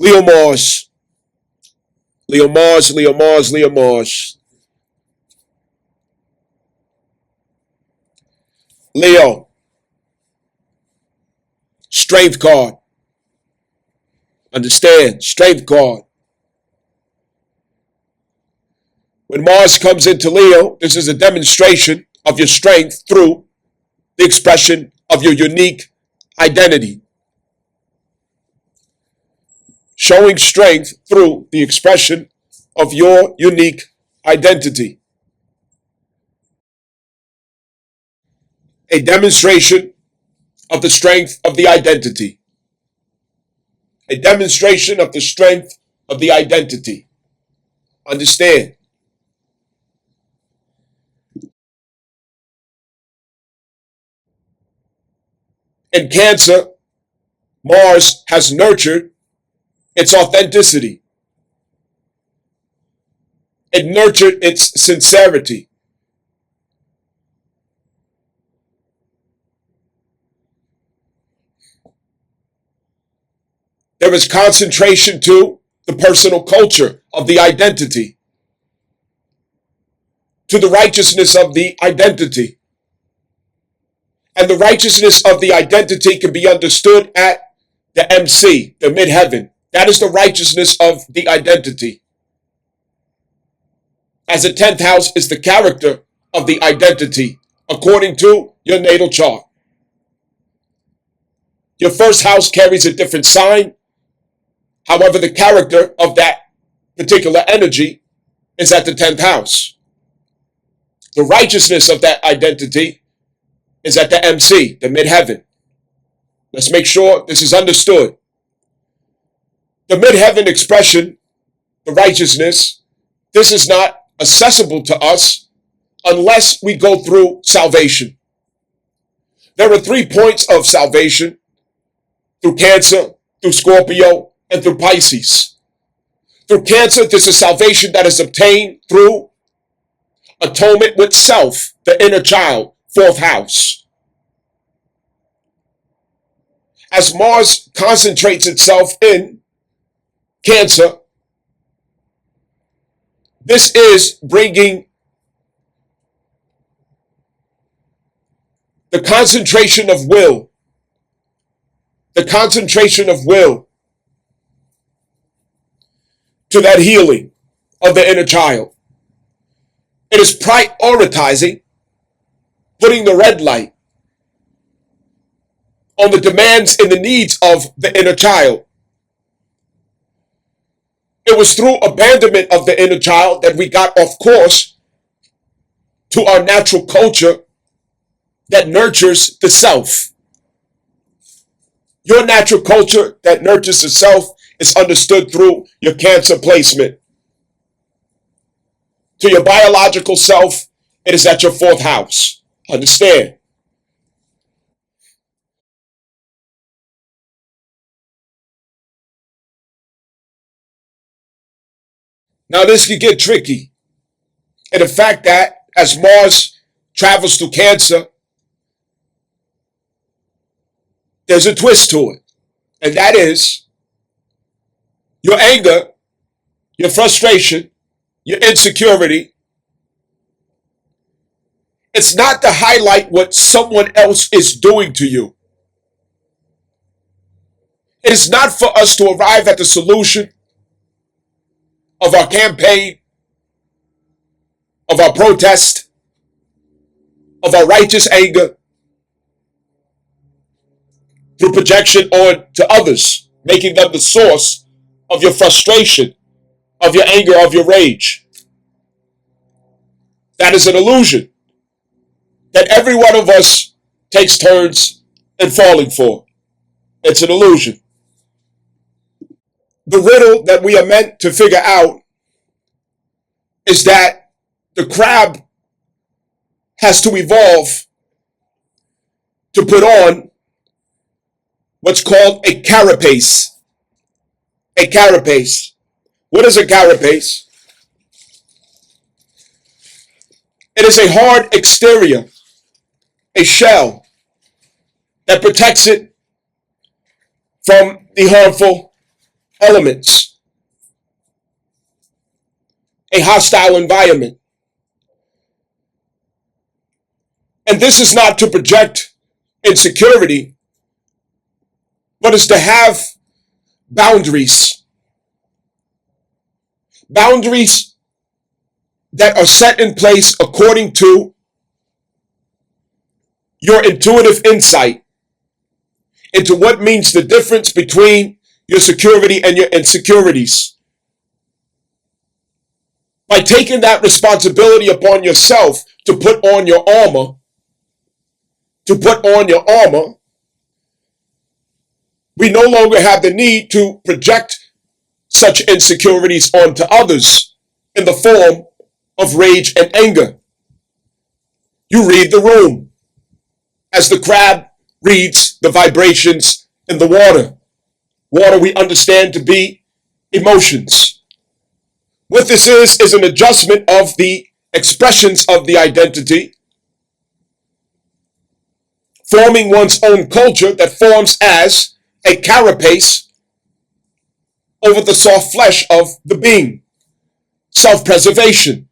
Leo Mars, Leo Mars, Leo Mars, Leo Mars. Leo, strength card. Understand, strength card. When Mars comes into Leo, this is a demonstration of your strength through the expression of your unique identity. Showing strength through the expression of your unique identity. A demonstration of the strength of the identity. A demonstration of the strength of the identity. Understand. In Cancer, Mars has nurtured its authenticity. It nurtured its sincerity. There is concentration to the personal culture of the identity, to the righteousness of the identity. And the righteousness of the identity can be understood at the MC, the midheaven. That is the righteousness of the identity. As the 10th house is the character of the identity, according to your natal chart. Your first house carries a different sign. However, the character of that particular energy is at the 10th house. The righteousness of that identity is at the MC, the midheaven. Let's make sure this is understood. The midheaven expression, the righteousness, this is not accessible to us unless we go through salvation. There are 3 points of salvation: through Cancer, through Scorpio, and through Pisces. Through Cancer, this is salvation that is obtained through atonement with self, the inner child, 4th house. As Mars concentrates itself in Cancer, this is bringing the concentration of will, to that healing of the inner child. It is prioritizing putting the red light on the demands and the needs of the inner child. It was through abandonment of the inner child that we got off course to our natural culture that nurtures the self. Your natural culture that nurtures the self is understood through your Cancer placement. To your biological self, it is at your 4th house. Understand? Now this can get tricky. And the fact that as Mars travels through Cancer, there's a twist to it. And that is your anger, your frustration, your insecurity. It's not to highlight what someone else is doing to you. It is not for us to arrive at the solution of our campaign, of our protest, of our righteous anger, through projection on to others, making them the source of your frustration, of your anger, of your rage. That is an illusion that every one of us takes turns in falling for. It's an illusion. The riddle that we are meant to figure out is that the crab has to evolve to put on what's called a carapace. A carapace. What is a carapace? It is a hard exterior, a shell that protects it from the harmful elements, a hostile environment. And this is not to project insecurity, but is to have boundaries. Boundaries that are set in place according to your intuitive insight into what means the difference between your security and your insecurities. By taking that responsibility upon yourself to put on your armor, we no longer have the need to project such insecurities onto others in the form of rage and anger. You read the room as the crab reads the vibrations in the water. Water we understand to be emotions. What this is an adjustment of the expressions of the identity, forming one's own culture that forms as a carapace over the soft flesh of the being. Self-preservation.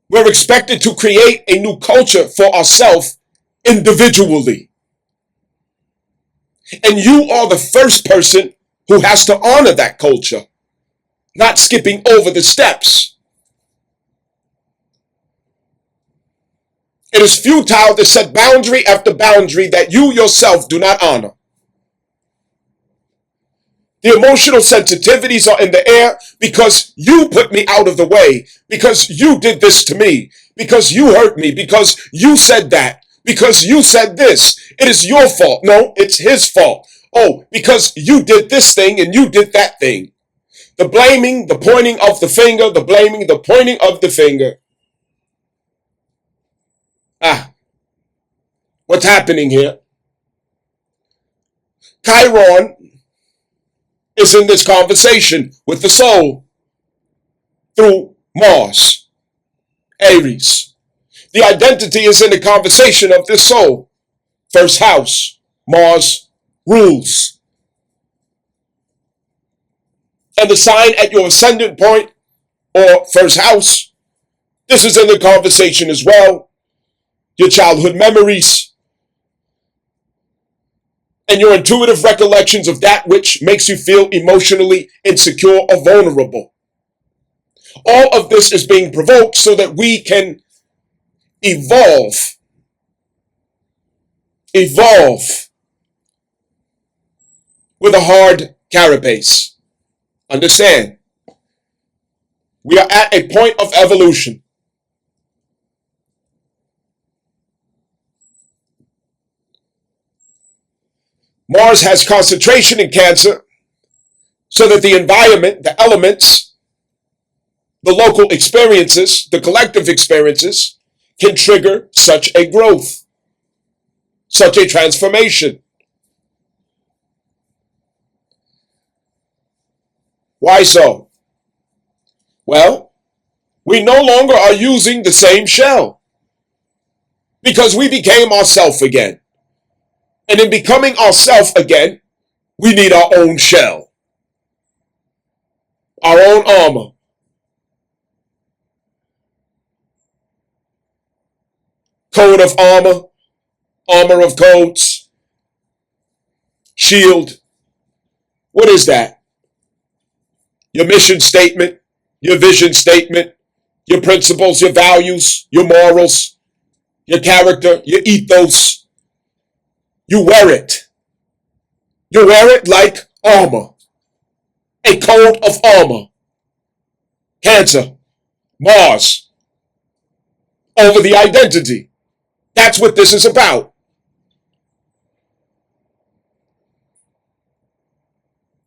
We're expected to create a new culture for ourselves individually. And you are the first person who has to honor that culture, not skipping over the steps. It is futile to set boundary after boundary that you yourself do not honor. The emotional sensitivities are in the air because you put me out of the way, because you did this to me, because you hurt me, because you said that, because you said this. It is your fault. No, it's his fault. Oh, because you did this thing and you did that thing. The blaming, the pointing of the finger, the blaming, the pointing of the finger. What's happening here? Chiron is in this conversation with the soul through Mars, Aries. The identity is in the conversation of this soul. First house, Mars rules. And the sign at your ascendant point or first house, this is in the conversation as well. Your childhood memories and your intuitive recollections of that which makes you feel emotionally insecure or vulnerable. All of this is being provoked so that we can evolve with a hard carapace. Understand, we are at a point of evolution. Mars has concentration in Cancer so that the environment, the elements, the local experiences, the collective experiences can trigger such a growth, such a transformation. Why so? Well, we no longer are using the same shell because we became ourself again. And in becoming ourself again, we need our own shell, our own armor. Code of armor, armor of codes, shield. What is that? Your mission statement, your vision statement, your principles, your values, your morals, your character, your ethos. You wear it. You wear it like armor. A code of armor. Cancer, Mars, over the identity. That's what this is about.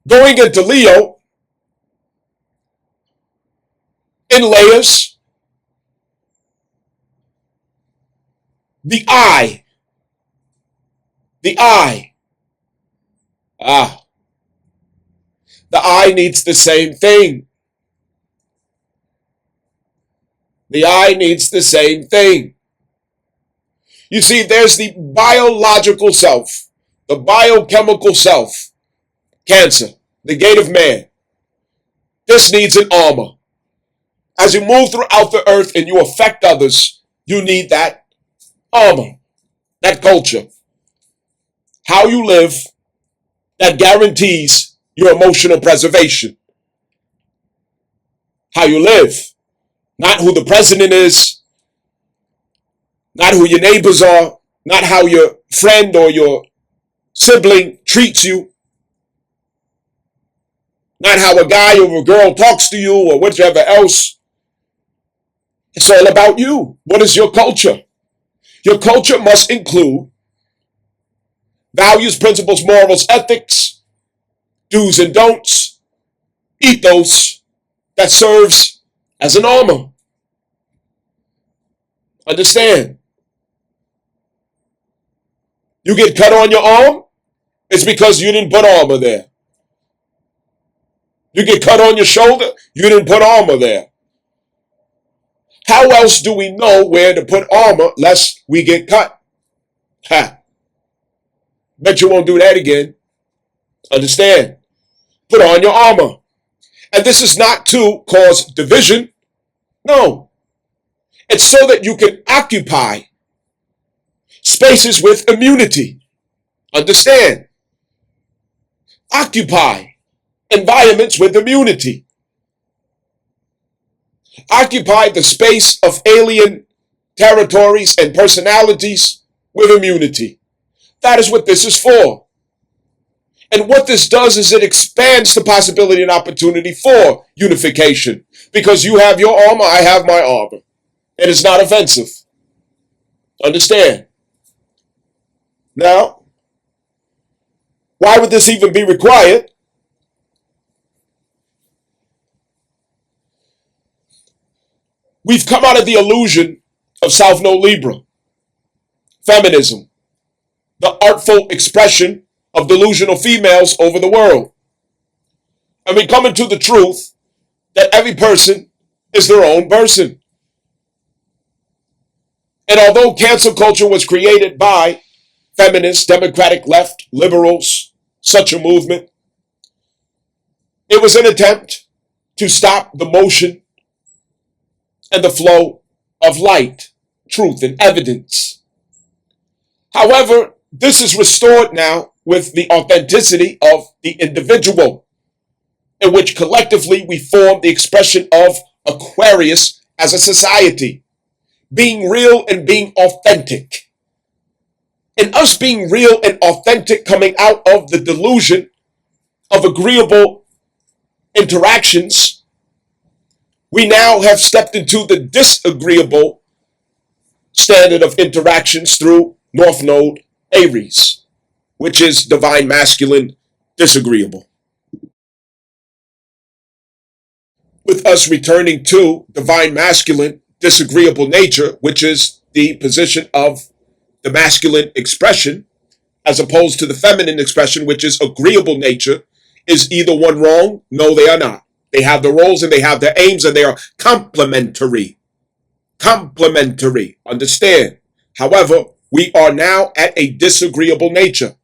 Going into Leo in layers, the eye. The eye. The eye needs the same thing. The eye needs the same thing. You see, there's the biological self, the biochemical self, Cancer, the gate of man. This needs an armor. As you move throughout the earth and you affect others, you need that armor, that culture. How you live, that guarantees your emotional preservation. How you live, not who the president is, not who your neighbors are, not how your friend or your sibling treats you, not how a guy or a girl talks to you or whichever else. It's all about you. What is your culture? Your culture must include values, principles, morals, ethics, do's and don'ts, ethos that serves as an armor. Understand? You get cut on your arm, it's because you didn't put armor there. You get cut on your shoulder, you didn't put armor there. How else do we know where to put armor lest we get cut? Ha. Bet you won't do that again. Understand? Put on your armor. And this is not to cause division. No. It's so that you can occupy spaces with immunity. Understand? Occupy environments with immunity. Occupy the space of alien territories and personalities with immunity. That is what this is for. And what this does is it expands the possibility and opportunity for unification. Because you have your armor, I have my armor. And it's not offensive. Understand? Now, why would this even be required? We've come out of the illusion of South Node Libra, feminism, the artful expression of delusional females over the world. And we come into the truth that every person is their own person. And although cancel culture was created by feminists, democratic left, liberals, such a movement, it was an attempt to stop the motion and the flow of light, truth, and evidence. However, this is restored now with the authenticity of the individual, in which collectively we form the expression of Aquarius as a society, being real and being authentic. And us being real and authentic coming out of the delusion of agreeable interactions, we now have stepped into the disagreeable standard of interactions through North Node Aries, which is divine masculine disagreeable. With us returning to divine masculine disagreeable nature, which is the position of the masculine expression, as opposed to the feminine expression, which is agreeable nature, is either one wrong? No, they are not. They have their roles and they have their aims and they are complementary. Complementary. Understand? However, we are now at a disagreeable nature.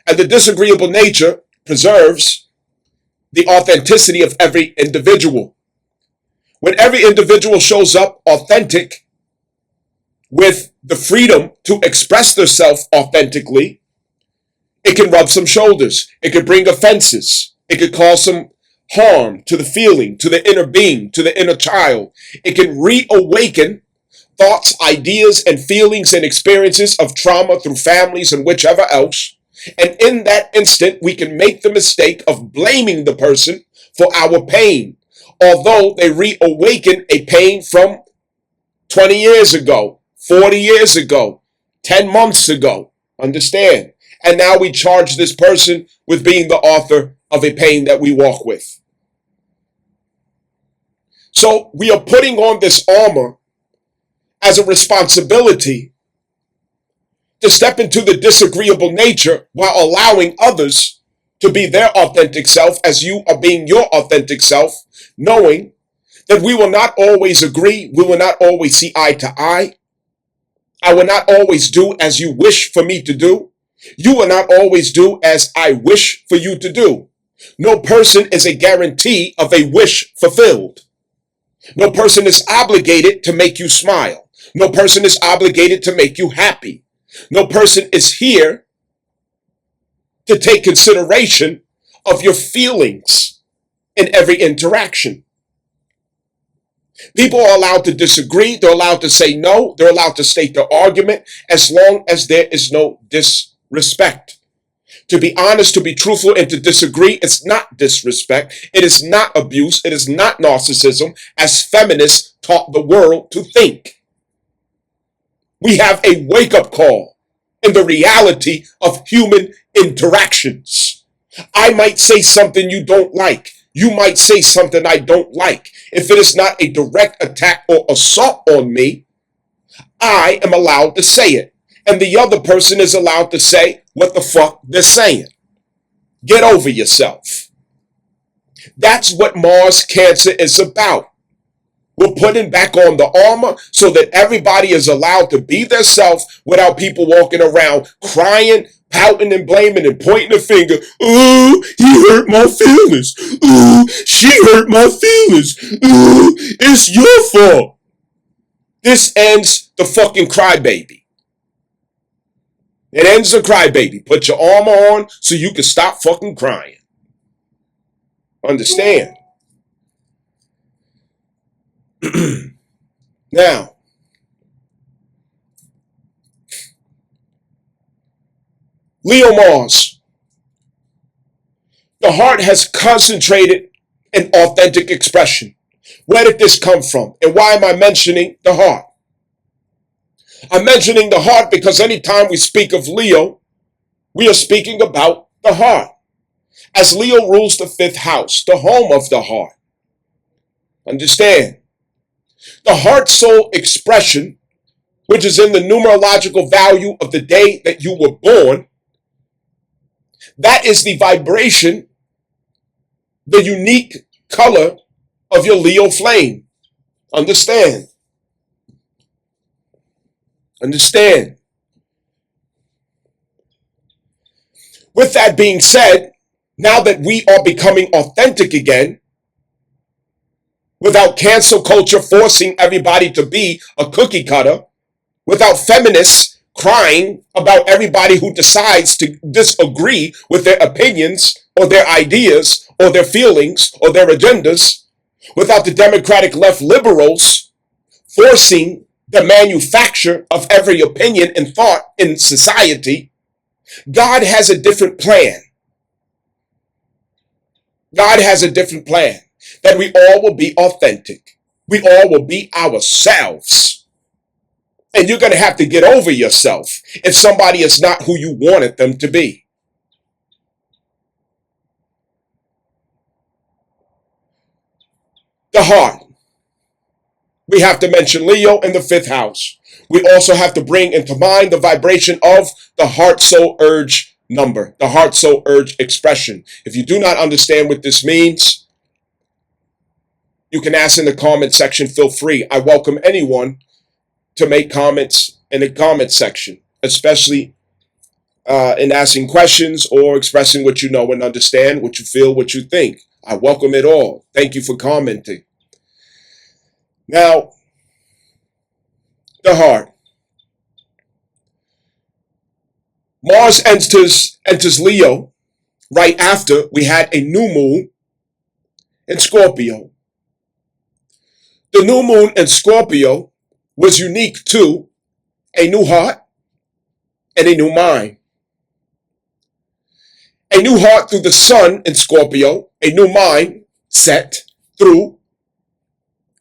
And the disagreeable nature preserves the authenticity of every individual. When every individual shows up authentic with the freedom to express themselves authentically, it can rub some shoulders. It could bring offenses. It could cause some harm to the feeling, to the inner being, to the inner child. It can reawaken thoughts, ideas, and feelings and experiences of trauma through families and whichever else. And in that instant, we can make the mistake of blaming the person for our pain, although they reawaken a pain from 20 years ago, 40 years ago, 10 months ago. Understand? And now we charge this person with being the author of a pain that we walk with. So we are putting on this armor as a responsibility to step into the disagreeable nature while allowing others to be their authentic self as you are being your authentic self, knowing that we will not always agree, we will not always see eye to eye. I will not always do as you wish for me to do. You will not always do as I wish for you to do. No person is a guarantee of a wish fulfilled. No person is obligated to make you smile. No person is obligated to make you happy. No person is here to take consideration of your feelings in every interaction. People are allowed to disagree. They're allowed to say no. They're allowed to state their argument as long as there is no disrespect. To be honest, to be truthful, and to disagree, it's not disrespect. It is not abuse. It is not narcissism, as feminists taught the world to think. We have a wake-up call in the reality of human interactions. I might say something you don't like. You might say something I don't like. If it is not a direct attack or assault on me, I am allowed to say it. And the other person is allowed to say what the fuck they're saying. Get over yourself. That's what Mars Cancer is about. We're putting back on the armor so that everybody is allowed to be their self without people walking around crying, pouting and blaming and pointing a finger. Oh, he hurt my feelings. Oh, she hurt my feelings. Oh, it's your fault. This ends the fucking crybaby. It ends the crybaby. Put your armor on so you can stop fucking crying. Understand? Now, Leo Mars. The heart has concentrated in authentic expression. Where did this come from? And why am I mentioning the heart? I'm mentioning the heart because anytime we speak of Leo, we are speaking about the heart. As Leo rules the fifth house, the home of the heart. Understand? The heart soul expression, which is in the numerological value of the day that you were born, that is the vibration, the unique color of your Leo flame. Understand? Understand? With that being said, now that we are becoming authentic again, without cancel culture forcing everybody to be a cookie cutter, without feminists crying about everybody who decides to disagree with their opinions or their ideas or their feelings or their agendas, without the Democratic left liberals forcing the manufacture of every opinion and thought in society, God has a different plan. God has a different plan, that we all will be authentic. We all will be ourselves. And you're going to have to get over yourself if somebody is not who you wanted them to be. The heart. We have to mention Leo in the fifth house. We also have to bring into mind the vibration of the heart soul urge number, the heart soul urge expression. If you do not understand what this means, you can ask in the comment section. Feel free. I welcome anyone to make comments in the comment section, especially in asking questions or expressing what you know and understand, what you feel, what you think. I welcome it all. Thank you for commenting. Now, the heart. Mars enters Leo right after we had a new moon in Scorpio. The new moon in Scorpio was unique to a new heart and a new mind. A new heart through the sun in Scorpio, a new mind set through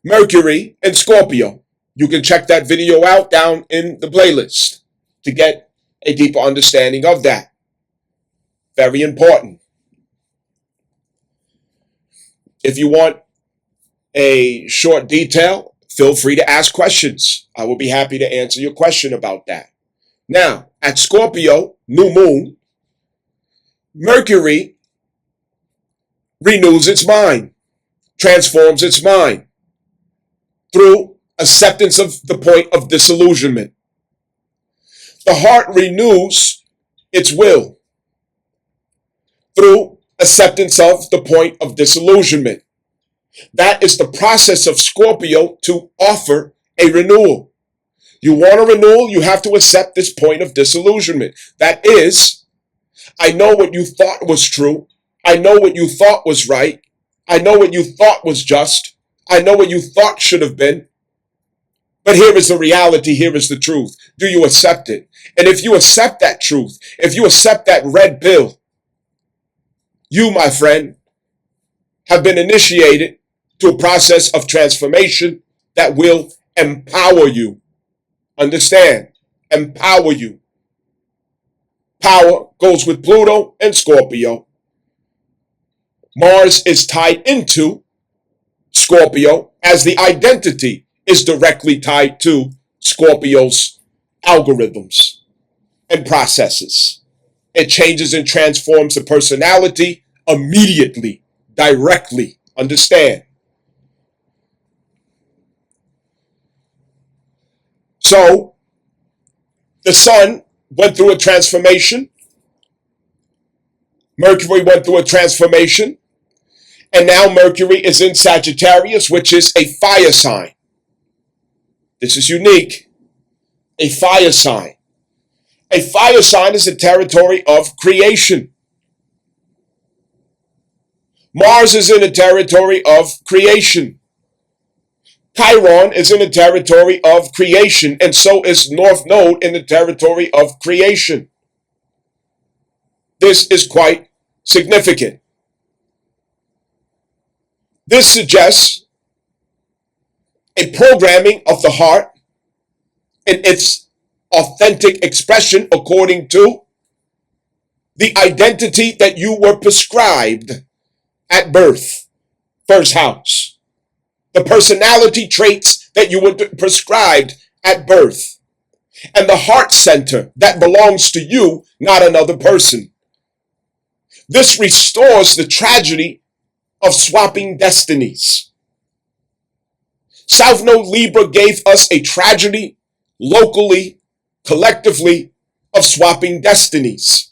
Mercury in Scorpio. You can check that video out down in the playlist to get a deeper understanding of that. Very important. If you want a short detail, feel free to ask questions. I will be happy to answer your question about that. Now, at Scorpio, new moon, Mercury renews its mind, transforms its mind through acceptance of the point of disillusionment. The heart renews its will through acceptance of the point of disillusionment. That is the process of Scorpio to offer a renewal. You want a renewal, you have to accept this point of disillusionment. That is, I know what you thought was true. I know what you thought was right. I know what you thought was just. I know what you thought should have been. But here is the reality. Here is the truth. Do you accept it? And if you accept that truth, if you accept that red pill, you, my friend, have been initiated to a process of transformation that will empower you. Understand? Empower you. Power goes with Pluto and Scorpio. Mars is tied into Scorpio as the identity is directly tied to Scorpio's algorithms and processes. It changes and transforms the personality immediately, directly. Understand? So, the sun went through a transformation. Mercury went through a transformation. And now Mercury is in Sagittarius, which is a fire sign. This is unique. A fire sign. A fire sign is the territory of creation. Mars is in the territory of creation. Chiron is in the territory of creation, and so is North Node in the territory of creation. This is quite significant. This suggests a programming of the heart in its authentic expression according to the identity that you were prescribed at birth, first house. The personality traits that you were prescribed at birth. And the heart center that belongs to you, not another person. This restores the tragedy of swapping destinies. South Node Libra gave us a tragedy locally, collectively, of swapping destinies,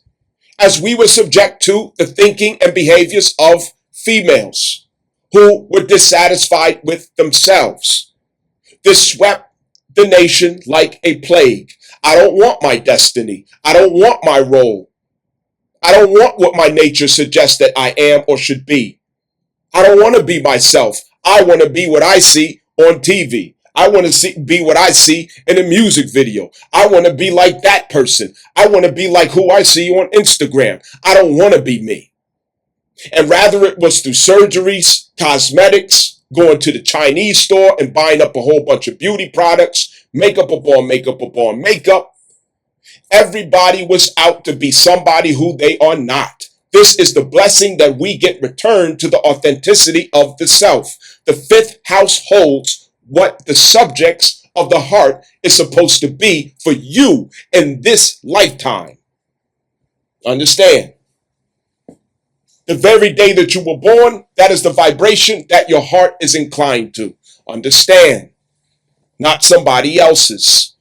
as we were subject to the thinking and behaviors of females who were dissatisfied with themselves. This swept the nation like a plague. I don't want my destiny. I don't want my role. I don't want what my nature suggests that I am or should be. I don't want to be myself. I want to be what I see on TV. I want to be what I see in a music video. I want to be like that person. I want to be like who I see on Instagram. I don't want to be me. And rather it was through surgeries, cosmetics, going to the Chinese store and buying up a whole bunch of beauty products, makeup upon makeup upon makeup. Everybody was out to be somebody who they are not. This is the blessing that we get returned to the authenticity of the self. The fifth house holds what the subjects of the heart is supposed to be for you in this lifetime. Understand? The very day that you were born, that is the vibration that your heart is inclined to. Understand? Not somebody else's.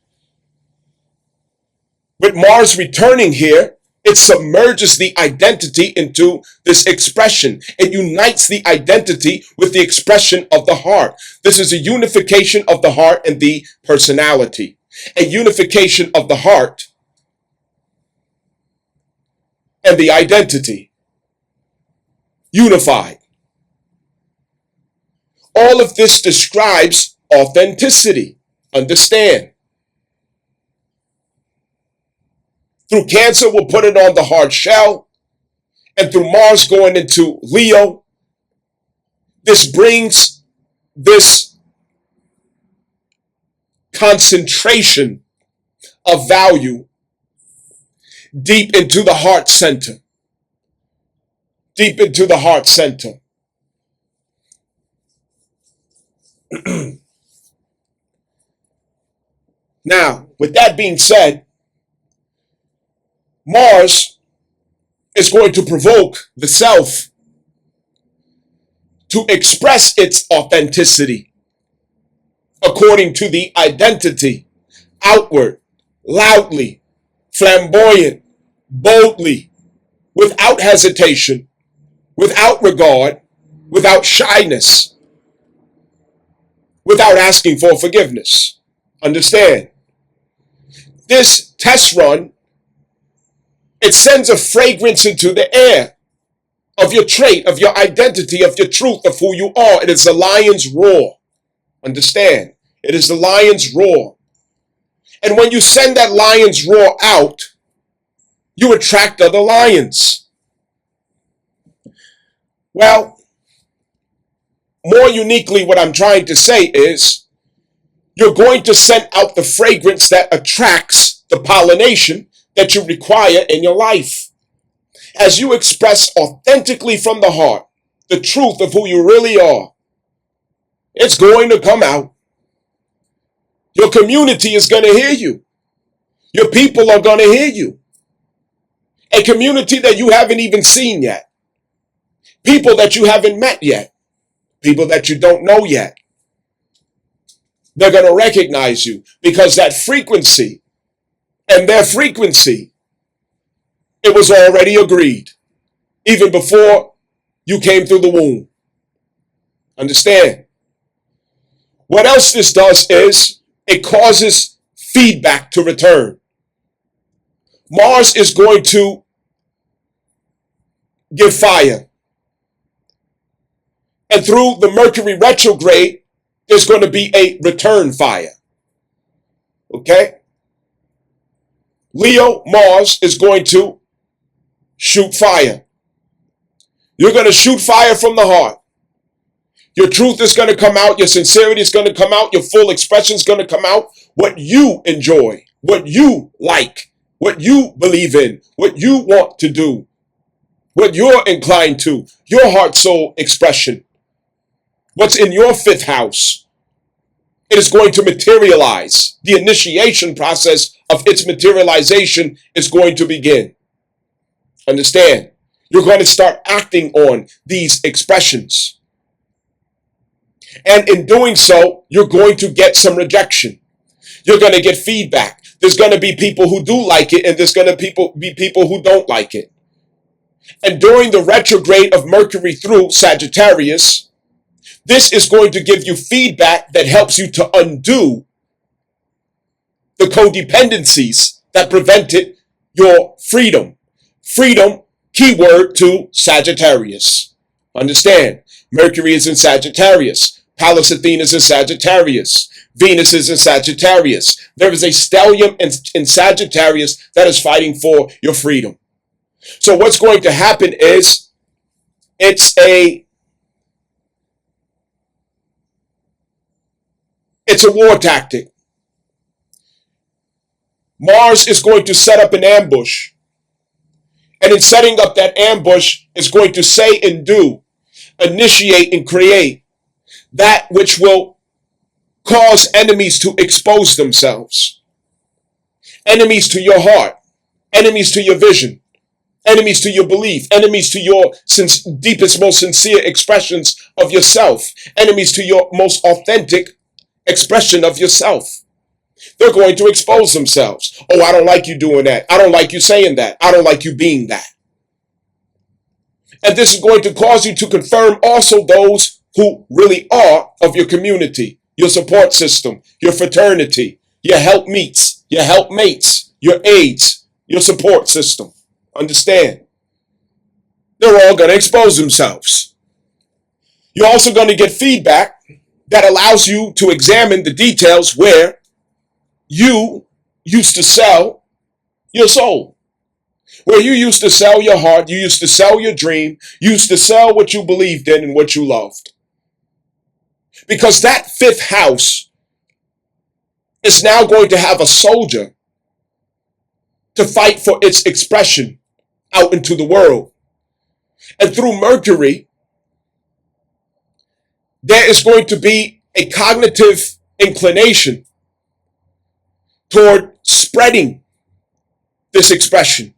With Mars returning here, it submerges the identity into this expression. It unites the identity with the expression of the heart. This is a unification of the heart and the personality. A unification of the heart and the identity. Unified. All of this describes authenticity. Understand? Through Cancer, we'll put it on the hard shell. And through Mars going into Leo, this brings this concentration of value deep into the heart center. Deep into the heart center. Now, with that being said, Mars is going to provoke the self to express its authenticity according to the identity, outward, loudly, flamboyant, boldly, without hesitation, without regard, without shyness, without asking for forgiveness. Understand, this test run, it sends a fragrance into the air of your trait, of your identity, of your truth, of who you are. It is the lion's roar. Understand, it is the lion's roar. And when you send that lion's roar out, you attract other lions. Well, more uniquely, what I'm trying to say is you're going to send out the fragrance that attracts the pollination that you require in your life. As you express authentically from the heart the truth of who you really are, it's going to come out. Your community is going to hear you. Your people are going to hear you. A community that you haven't even seen yet. People that you haven't met yet. People that you don't know yet. They're going to recognize you because that frequency and their frequency, it was already agreed even before you came through the womb. Understand? What else this does is it causes feedback to return. Mars is going to give fire. And through the Mercury retrograde, there's going to be a return fire. Okay? Leo, Mars is going to shoot fire. You're going to shoot fire from the heart. Your truth is going to come out. Your sincerity is going to come out. Your full expression is going to come out. What you enjoy, what you like, what you believe in, what you want to do, what you're inclined to, your heart, soul expression. What's in your fifth house, it is going to materialize. The initiation process of its materialization is going to begin. Understand? You're going to start acting on these expressions. And in doing so, you're going to get some rejection. You're going to get feedback. There's going to be people who do like it, and there's going to be people who don't like it. And during the retrograde of Mercury through Sagittarius, this is going to give you feedback that helps you to undo the codependencies that prevented your freedom. Freedom, keyword to Sagittarius. Understand, Mercury is in Sagittarius. Pallas Athena is in Sagittarius. Venus is in Sagittarius. There is a stellium in Sagittarius that is fighting for your freedom. So what's going to happen is it's a war tactic. Mars is going to set up an ambush. And in setting up that ambush, is going to say and do, initiate and create that which will cause enemies to expose themselves. Enemies to your heart. Enemies to your vision. Enemies to your belief. Enemies to your deepest, most sincere expressions of yourself. Enemies to your most authentic expression of yourself. They're going to expose themselves. Oh, I don't like you doing that. I don't like you saying that. I don't like you being that. And this is going to cause you to confirm also those who really are of your community, your support system, your fraternity, your helpmeets, your helpmates, your aides, your support system. Understand? They're all going to expose themselves. You're also going to get feedback that allows you to examine the details where you used to sell your soul, where you used to sell your heart, you used to sell your dream, you used to sell what you believed in and what you loved. Because that fifth house is now going to have a soldier to fight for its expression out into the world. And through Mercury, there is going to be a cognitive inclination toward spreading this expression.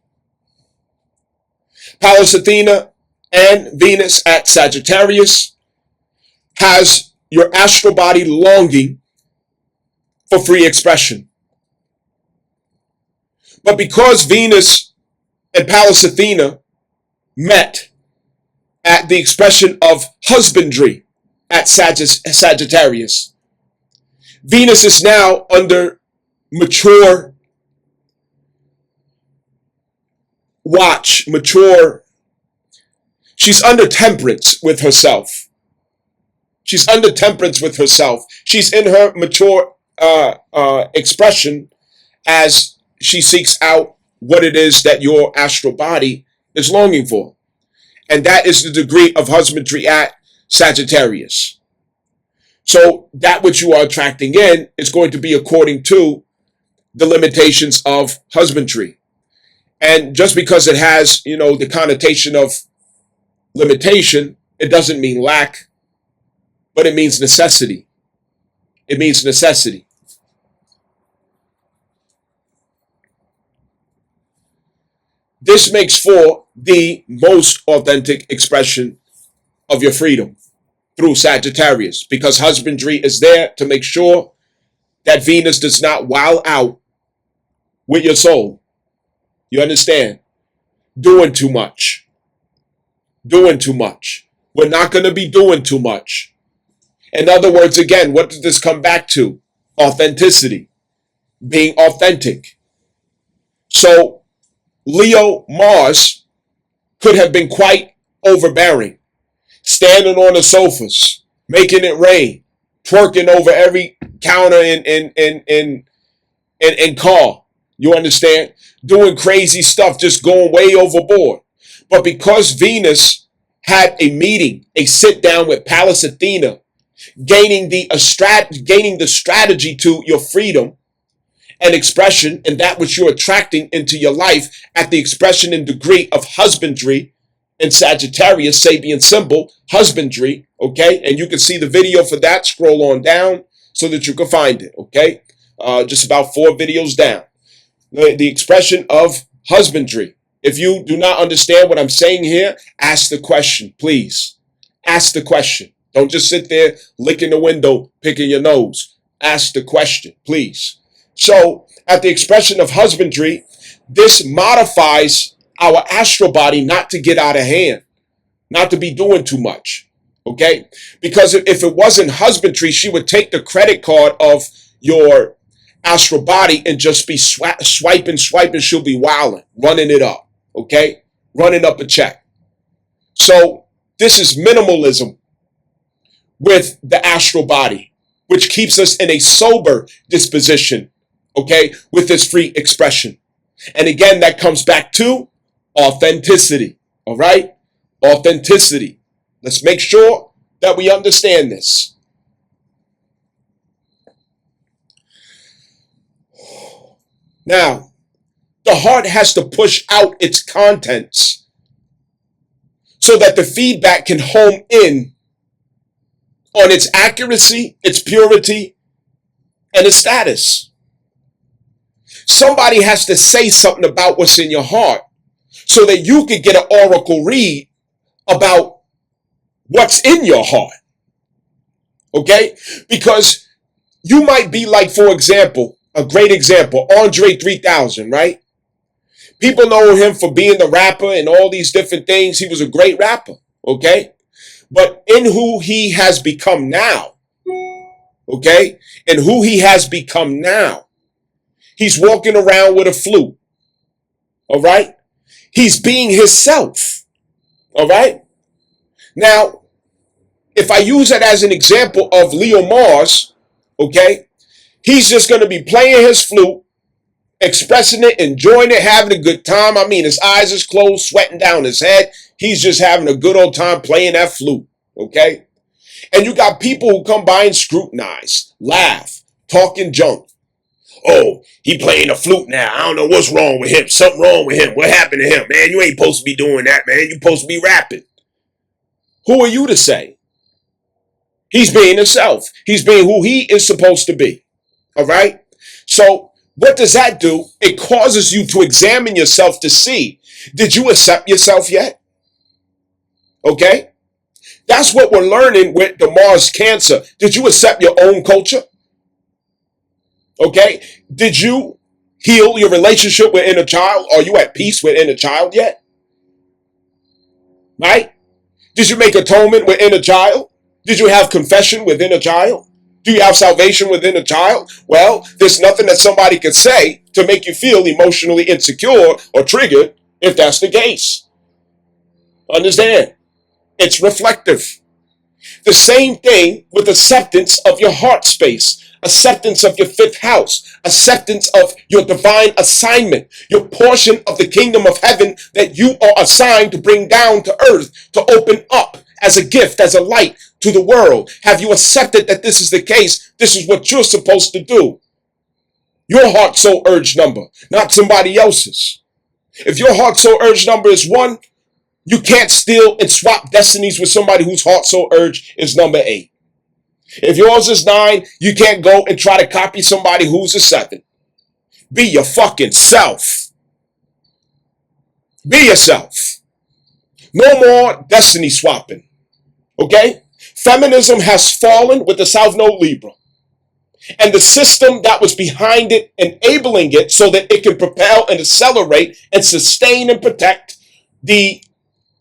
Pallas Athena and Venus at Sagittarius has your astral body longing for free expression. But because Venus and Pallas Athena met at the expression of husbandry at Sagittarius. Venus is now under mature watch, she's under temperance with herself. She's under temperance with herself. She's in her mature expression as she seeks out what it is that your astral body is longing for. And that is the degree of husbandry at Sagittarius. So that which you are attracting in is going to be according to the limitations of husbandry. And just because it has, the connotation of limitation, it doesn't mean lack, but it means necessity. It means necessity. This makes for the most authentic expression of your freedom through Sagittarius, because husbandry is there to make sure that Venus does not wow out with your soul. You understand? Doing too much. Doing too much. We're not going to be doing too much. In other words, again, what does this come back to? Authenticity. Being authentic. So, Leo Mars could have been quite overbearing. Standing on the sofas, making it rain, twerking over every counter in car. You understand? Doing crazy stuff, just going way overboard. But because Venus had a meeting, a sit down with Pallas Athena, gaining the strategy to your freedom and expression, and that which you're attracting into your life at the expression and degree of husbandry in Sagittarius, Sabian symbol, husbandry, okay? And you can see the video for that. Scroll on down so that you can find it, okay? Just about 4 videos down. The expression of husbandry. If you do not understand what I'm saying here, ask the question, please. Ask the question. Don't just sit there licking the window, picking your nose. Ask the question, please. So, at the expression of husbandry, this modifies our astral body not to get out of hand, not to be doing too much, okay? Because if it wasn't husbandry, she would take the credit card of your astral body and just be swiping, she'll be wilding, running it up, okay? Running up a check. So this is minimalism with the astral body, which keeps us in a sober disposition, okay, with this free expression. And again, that comes back to authenticity, all right? Authenticity. Let's make sure that we understand this. Now, the heart has to push out its contents so that the feedback can home in on its accuracy, its purity, and its status. Somebody has to say something about what's in your heart so that you could get an oracle read about what's in your heart. Okay? Because you might be like, for example, a great example, Andre 3000, right? People know him for being the rapper and all these different things. He was a great rapper, okay? But in who he has become now, okay? In who he has become now, he's walking around with a flute, all right? He's being himself, all right? Now, if I use that as an example of Leo Mars, okay, he's just going to be playing his flute, expressing it, enjoying it, having a good time. I mean, his eyes is closed, sweating down his head. He's just having a good old time playing that flute, okay? And you got people who come by and scrutinize, laugh, talking junk. Oh, he playing a flute now. I don't know what's wrong with him. Something wrong with him. What happened to him? Man, you ain't supposed to be doing that, man. You're supposed to be rapping. Who are you to say? He's being himself. He's being who he is supposed to be. All right? So what does that do? It causes you to examine yourself to see, did you accept yourself yet? Okay? That's what we're learning with the Mars Cancer. Did you accept your own culture? Okay? Did you heal your relationship with inner child? Are you at peace with inner child yet? Right? Did you make atonement within a child? Did you have confession within a child? Do you have salvation within a child? Well, there's nothing that somebody could say to make you feel emotionally insecure or triggered if that's the case. Understand? It's reflective. The same thing with acceptance of your heart space, acceptance of your fifth house, acceptance of your divine assignment, your portion of the kingdom of heaven that you are assigned to bring down to earth, to open up as a gift, as a light to the world. Have you accepted that this is the case? This is what you're supposed to do. Your heart soul urge number, not somebody else's. If your heart soul urge number is 1, you can't steal and swap destinies with somebody whose heart soul urge is number 8. If yours is 9, you can't go and try to copy somebody who's a 7. Be your fucking self. Be yourself. No more destiny swapping. Okay? Feminism has fallen with the South Node Libra. And the system that was behind it, enabling it so that it can propel and accelerate and sustain and protect the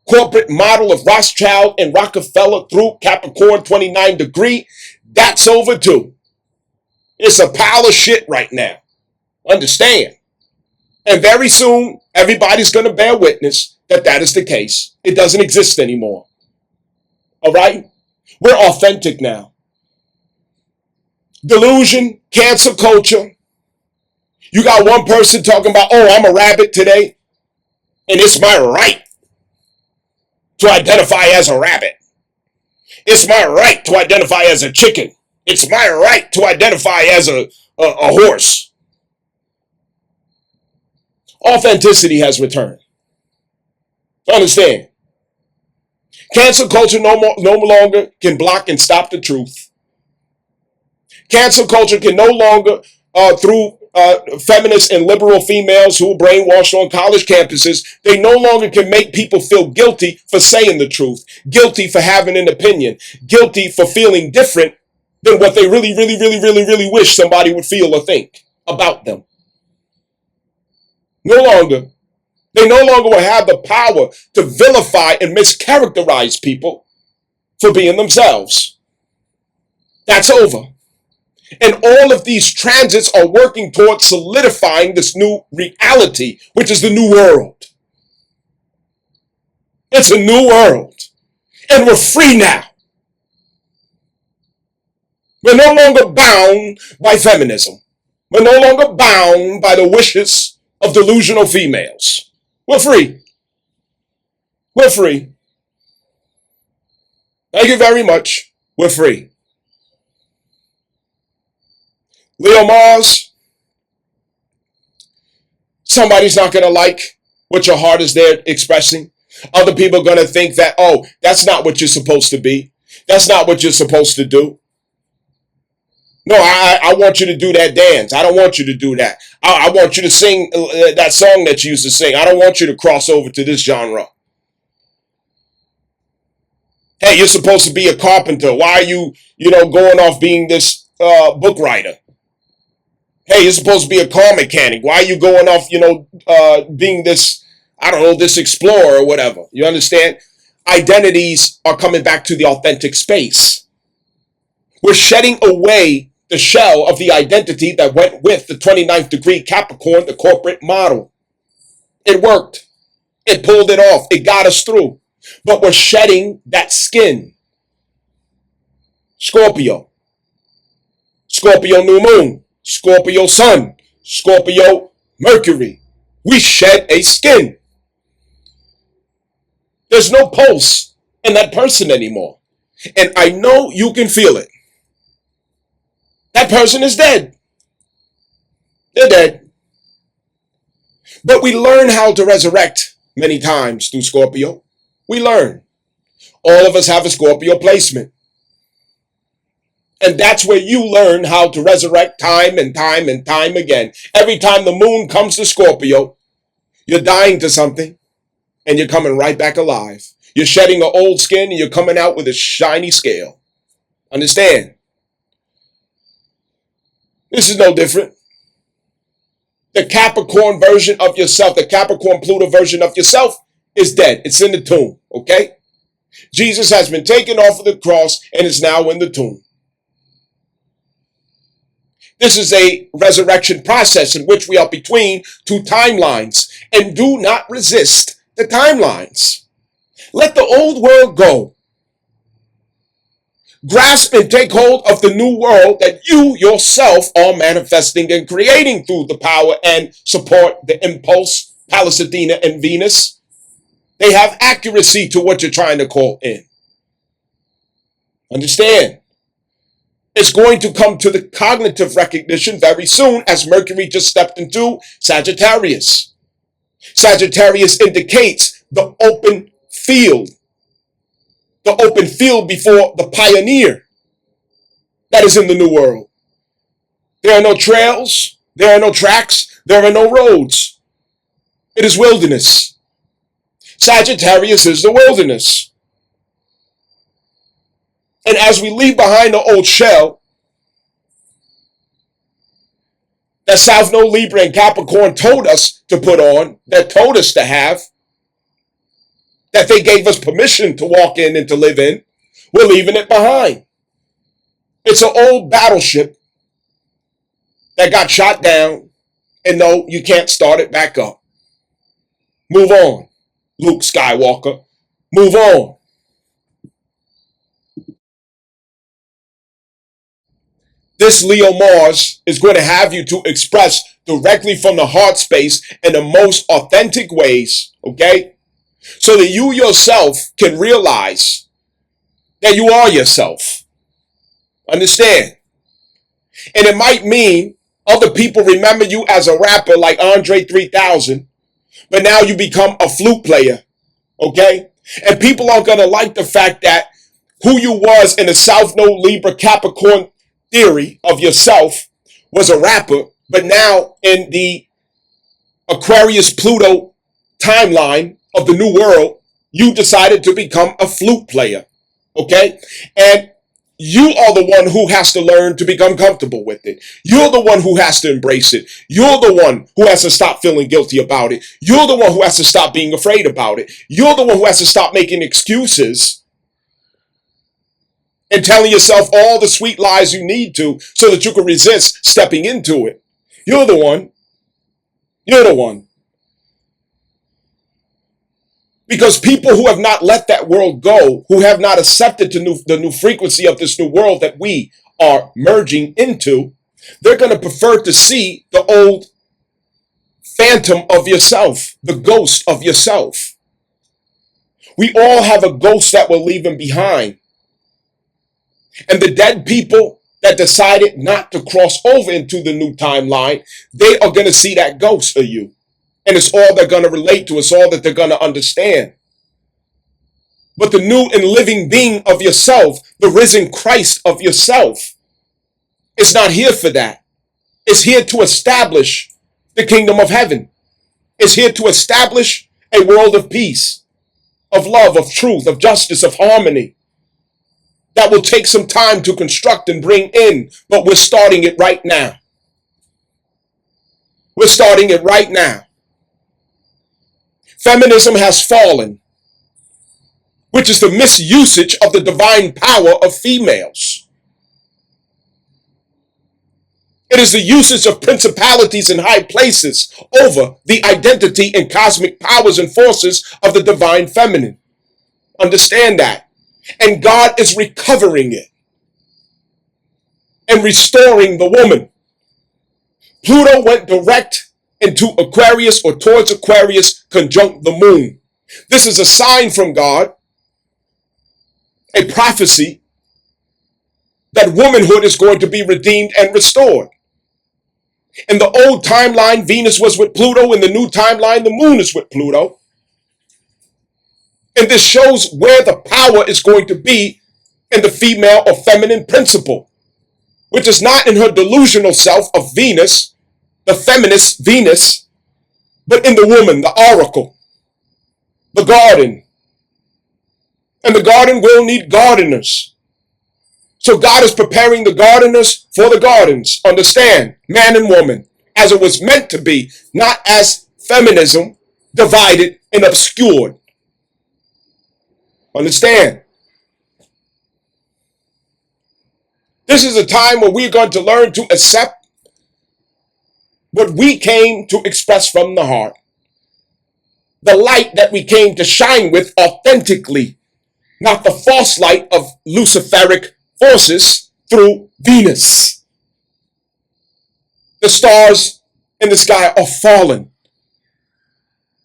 corporate model of Rothschild and Rockefeller through Capricorn 29 degree, that's over too. It's a pile of shit right now. Understand? And very soon, everybody's going to bear witness that that is the case. It doesn't exist anymore. All right? We're authentic now. Delusion, cancel culture. You got one person talking about, oh, I'm a rabbit today, and it's my right to identify as a rabbit. It's my right to identify as a chicken. It's my right to identify as a horse. Authenticity has returned. Understand? Cancel culture no longer can block and stop the truth. Cancel culture can no longer, through feminist and liberal females who are brainwashed on college campuses, they no longer can make people feel guilty for saying the truth, guilty for having an opinion, guilty for feeling different than what they really wish somebody would feel or think about them. No longer. They no longer will have the power to vilify and mischaracterize people for being themselves. That's over. And all of these transits are working towards solidifying this new reality, which is the new world. It's a new world. And we're free now. We're no longer bound by feminism. We're no longer bound by the wishes of delusional females. We're free. We're free. Thank you very much. We're free. Leo Mars, somebody's not going to like what your heart is there expressing. Other people are going to think that, oh, that's not what you're supposed to be. That's not what you're supposed to do. No, I want you to do that dance. I don't want you to do that. I want you to sing that song that you used to sing. I don't want you to cross over to this genre. Hey, you're supposed to be a carpenter. Why are you, going off being this book writer? Hey, you're supposed to be a car mechanic. Why are you going off, being this, this explorer or whatever? You understand? Identities are coming back to the authentic space. We're shedding away the shell of the identity that went with the 29th degree Capricorn, the corporate model. It worked. It pulled it off. It got us through. But we're shedding that skin. Scorpio. Scorpio new moon. Scorpio sun. Scorpio Mercury. We shed a skin. There's no pulse in that person anymore. And I know you can feel it. That person is dead. They're dead. But we learn how to resurrect many times through Scorpio. We learn. All of us have a Scorpio placement. And that's where you learn how to resurrect time and time and time again. Every time the moon comes to Scorpio, you're dying to something and you're coming right back alive. You're shedding an old skin and you're coming out with a shiny scale. Understand? This is no different. The Capricorn version of yourself, the Capricorn Pluto version of yourself is dead. It's in the tomb, okay? Jesus has been taken off of the cross and is now in the tomb. This is a resurrection process in which we are between two timelines, and do not resist the timelines. Let the old world go. Grasp and take hold of the new world that you yourself are manifesting and creating through the power and support, the impulse, Pallas Athena and Venus. They have accuracy to what you're trying to call in. Understand? It's going to come to the cognitive recognition very soon, as Mercury just stepped into Sagittarius. Sagittarius indicates the open field before the pioneer that is in the new world. There are no trails, there are no tracks, there are no roads. It is wilderness. Sagittarius is the wilderness. And as we leave behind the old shell that South Node, Libra, and Capricorn told us to put on, that told us to have, that they gave us permission to walk in and to live in, we're leaving it behind. It's an old battleship that got shot down, and no, you can't start it back up. Move on, Luke Skywalker. Move on. This Leo Mars is going to have you to express directly from the heart space in the most authentic ways, okay? So that you yourself can realize that you are yourself. Understand? And it might mean other people remember you as a rapper like Andre 3000, but now you become a flute player, okay? And people are going to like the fact that who you was in the South Node, Libra, Capricorn theory of yourself was a rapper, but now in the Aquarius Pluto timeline of the new world, you decided to become a flute player, okay? And you are the one who has to learn to become comfortable with it. You're the one who has to embrace it. You're the one who has to stop feeling guilty about it. You're the one who has to stop being afraid about it. You're the one who has to stop making excuses and telling yourself all the sweet lies you need to so that you can resist stepping into it. You're the one. You're the one. Because people who have not let that world go, who have not accepted the new frequency of this new world that we are merging into, they're going to prefer to see the old phantom of yourself, the ghost of yourself. We all have a ghost that we're leaving behind. And the dead people that decided not to cross over into the new timeline, they are going to see that ghost of you. And it's all they're going to relate to. It's all that they're going to understand. But the new and living being of yourself, the risen Christ of yourself, is not here for that. It's here to establish the kingdom of heaven. It's here to establish a world of peace, of love, of truth, of justice, of harmony. That will take some time to construct and bring in, but we're starting it right now. We're starting it right now. Feminism has fallen, which is the misusage of the divine power of females. It is the usage of principalities in high places over the identity and cosmic powers and forces of the divine feminine. Understand that. And God is recovering it and restoring the woman. Pluto went direct into Aquarius, or towards Aquarius, conjunct the moon. This is a sign from God, a prophecy, that womanhood is going to be redeemed and restored. In the old timeline, Venus was with Pluto. In the new timeline, the moon is with Pluto. And this shows where the power is going to be in the female or feminine principle, which is not in her delusional self of Venus, the feminist Venus, but in the woman, the oracle, the garden. And the garden will need gardeners. So God is preparing the gardeners for the gardens. Understand, man and woman, as it was meant to be, not as feminism divided and obscured. Understand? This is a time where we're going to learn to accept what we came to express from the heart. The light that we came to shine with authentically, not the false light of Luciferic forces through Venus. The stars in the sky are fallen.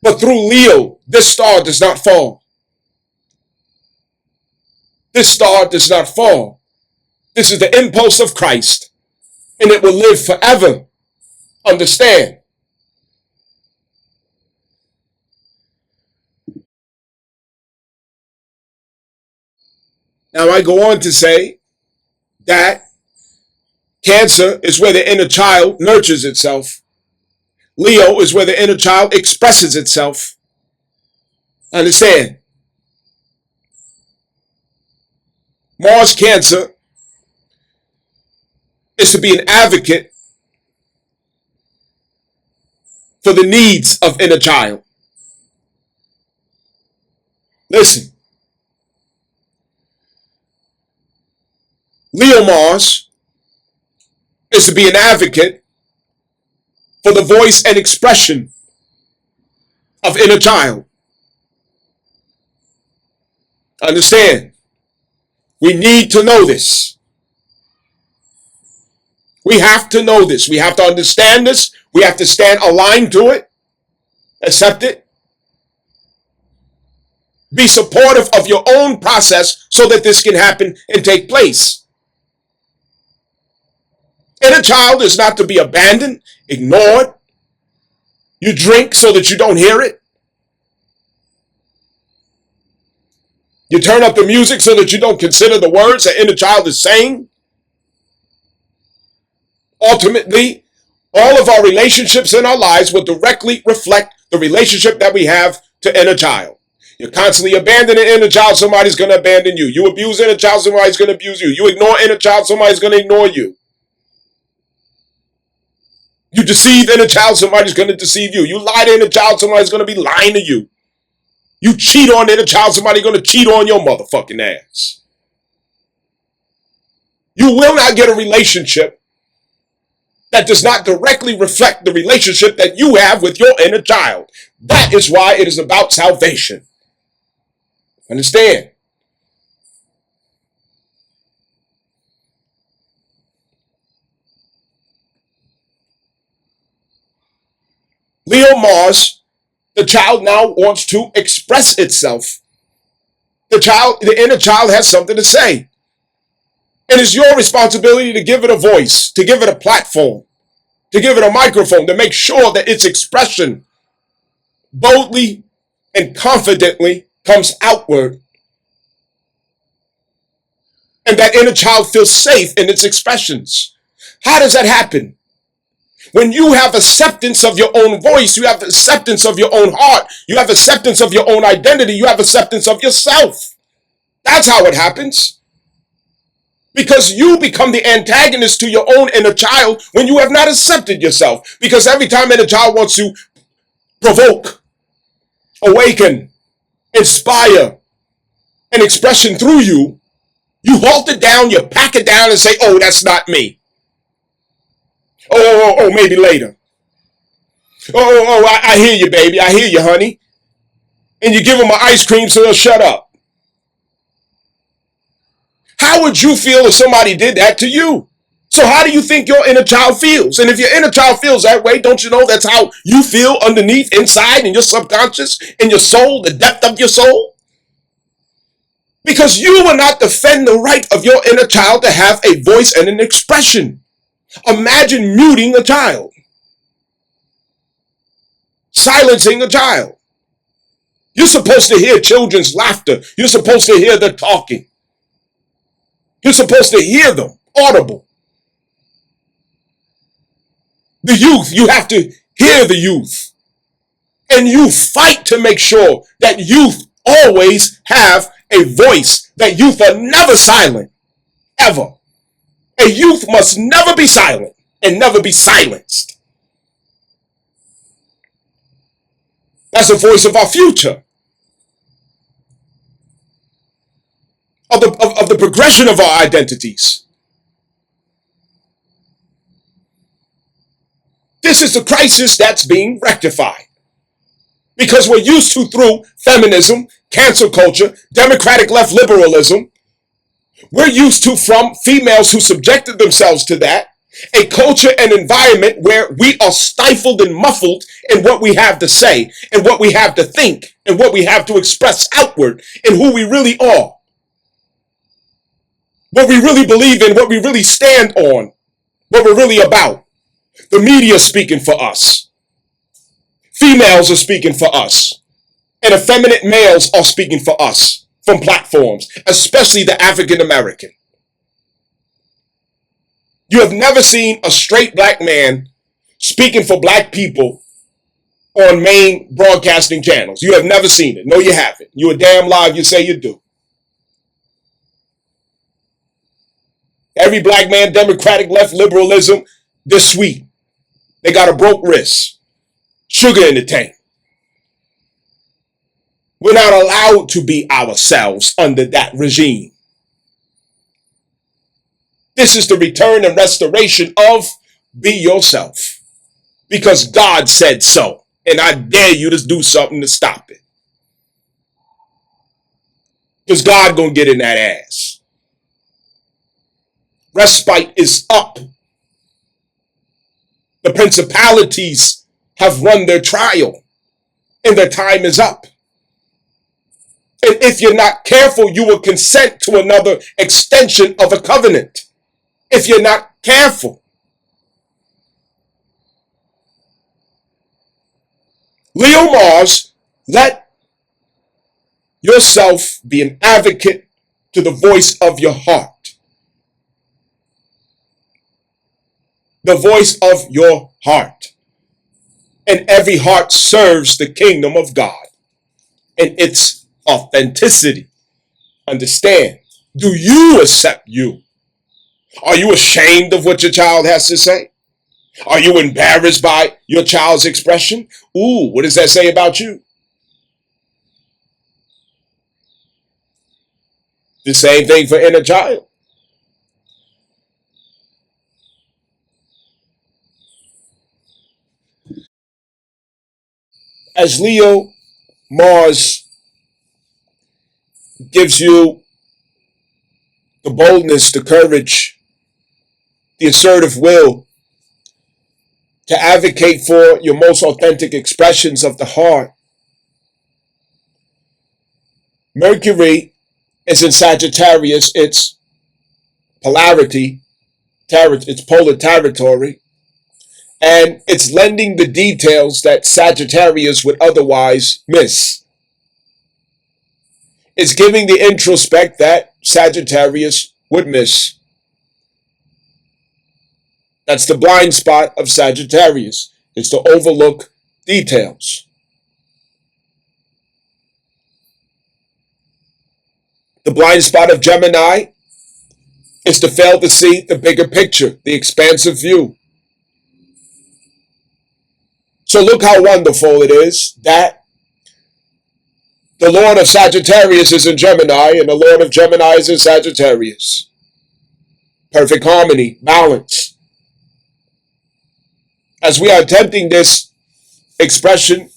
But through Leo, this star does not fall. This star does not fall. This is the impulse of Christ, and it will live forever. Understand? Now I go on to say that Cancer is where the inner child nurtures itself. Leo is where the inner child expresses itself. Understand? Mars Cancer is to be an advocate for the needs of inner child. Listen. Leo Mars is to be an advocate for the voice and expression of inner child. Understand? We need to know this. We have to know this. We have to understand this. We have to stand aligned to it. Accept it. Be supportive of your own process so that this can happen and take place. Inner child is not to be abandoned, ignored. You drink so that you don't hear it. You turn up the music so that you don't consider the words that inner child is saying. Ultimately, all of our relationships in our lives will directly reflect the relationship that we have to inner child. You're constantly abandoning inner child, somebody's going to abandon you. You abuse inner child, somebody's going to abuse you. You ignore inner child, somebody's going to ignore you. You deceive inner child, somebody's going to deceive you. You lie to inner child, somebody's going to be lying to you. You cheat on inner child, somebody's going to cheat on your motherfucking ass. You will not get a relationship that does not directly reflect the relationship that you have with your inner child. That is why it is about salvation. Understand? Leo Mars, the child now wants to express itself. The inner child has something to say. It is your responsibility to give it a voice, to give it a platform, to give it a microphone, to make sure that its expression boldly and confidently comes outward. And that inner child feels safe in its expressions. How does that happen? When you have acceptance of your own voice, you have acceptance of your own heart, you have acceptance of your own identity, you have acceptance of yourself. That's how it happens. Because you become the antagonist to your own inner child when you have not accepted yourself. Because every time inner child wants to provoke, awaken, inspire an expression through you, you halt it down, you pack it down and say, oh, that's not me. Oh, maybe later. I hear you, baby. I hear you, honey. And you give them an ice cream so they'll shut up. How would you feel if somebody did that to you? So how do you think your inner child feels? And if your inner child feels that way, don't you know that's how you feel underneath, inside, in your subconscious, in your soul, the depth of your soul? Because you will not defend the right of your inner child to have a voice and an expression. Imagine muting a child, silencing a child. You're supposed to hear children's laughter. You're supposed to hear their talking. You're supposed to hear them, audible. The youth, you have to hear the youth. And you fight to make sure that youth always have a voice, that youth are never silent, ever. A youth must never be silent and never be silenced. That's the voice of our future. of the progression of our identities. This is the crisis that's being rectified. Because we're used to, through feminism, cancel culture, democratic left liberalism, we're used to, from females who subjected themselves to that, a culture and environment where we are stifled and muffled in what we have to say and what we have to think and what we have to express outward and who we really are. What we really believe in, what we really stand on, what we're really about. The media is speaking for us. Females are speaking for us. And effeminate males are speaking for us from platforms, especially the African American. You have never seen a straight black man speaking for black people on main broadcasting channels. You have never seen it. No, you haven't. You a damn lie if you say you do. Every black man, democratic left liberalism, they're sweet. They got a broke wrist. Sugar in the tank. We're not allowed to be ourselves under that regime. This is the return and restoration of be yourself. Because God said so. And I dare you to do something to stop it. Because God gonna get in that ass. Respite is up. The principalities have run their trial. And their time is up. And if you're not careful, you will consent to another extension of a covenant. If you're not careful. Leo Mars, let yourself be an advocate to the voice of your heart. The voice of your heart. And every heart serves the kingdom of God and its authenticity. Understand, do you accept you? Are you ashamed of what your child has to say? Are you embarrassed by your child's expression? Ooh, what does that say about you? The same thing for inner child. As Leo Mars gives you the boldness, the courage, the assertive will to advocate for your most authentic expressions of the heart. Mercury is in Sagittarius, its polarity, its polar territory, and it's lending the details that Sagittarius would otherwise miss. It's giving the introspect that Sagittarius would miss. That's the blind spot of Sagittarius. It's to overlook details. The blind spot of Gemini is to fail to see the bigger picture, the expansive view. So look how wonderful it is that the Lord of Sagittarius is in Gemini and the Lord of Gemini is in Sagittarius. Perfect harmony, balance. As we are attempting this expression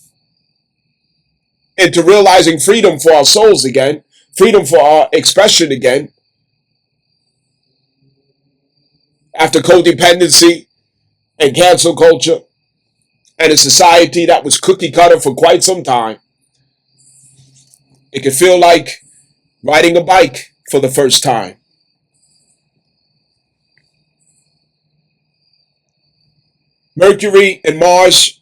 into realizing freedom for our souls again, freedom for our expression again, after codependency and cancel culture and a society that was cookie cutter for quite some time, it can feel like riding a bike for the first time. Mercury and Mars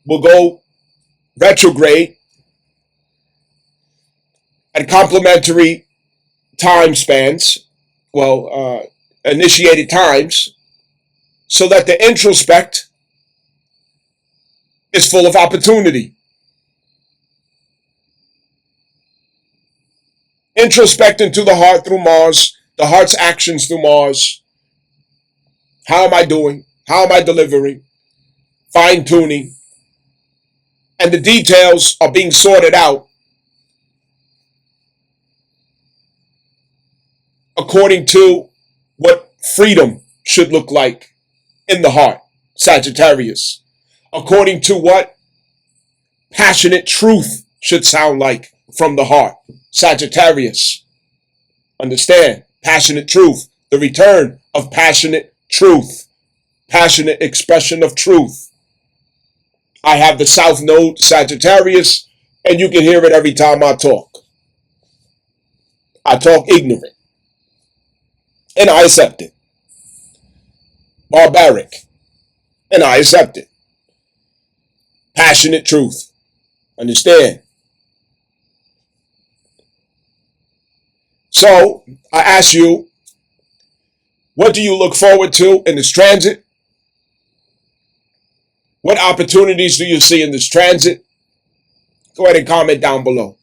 will go retrograde at complementary time spans, initiated times, so that the introspect is full of opportunity. Introspect into the heart through Mars, the heart's actions through Mars. How am I doing? How am I delivering? Fine-tuning. And the details are being sorted out according to what freedom should look like in the heart, Sagittarius, according to what passionate truth should sound like from the heart, Sagittarius. Understand, passionate truth, the return of passionate truth, passionate expression of truth. I have the South Node, Sagittarius, and you can hear it every time I talk. I talk ignorant, and I accept it. Barbaric, and I accept it. Passionate truth. Understand? So, I ask you, what do you look forward to in this transit? What opportunities do you see in this transit? Go ahead and comment down below.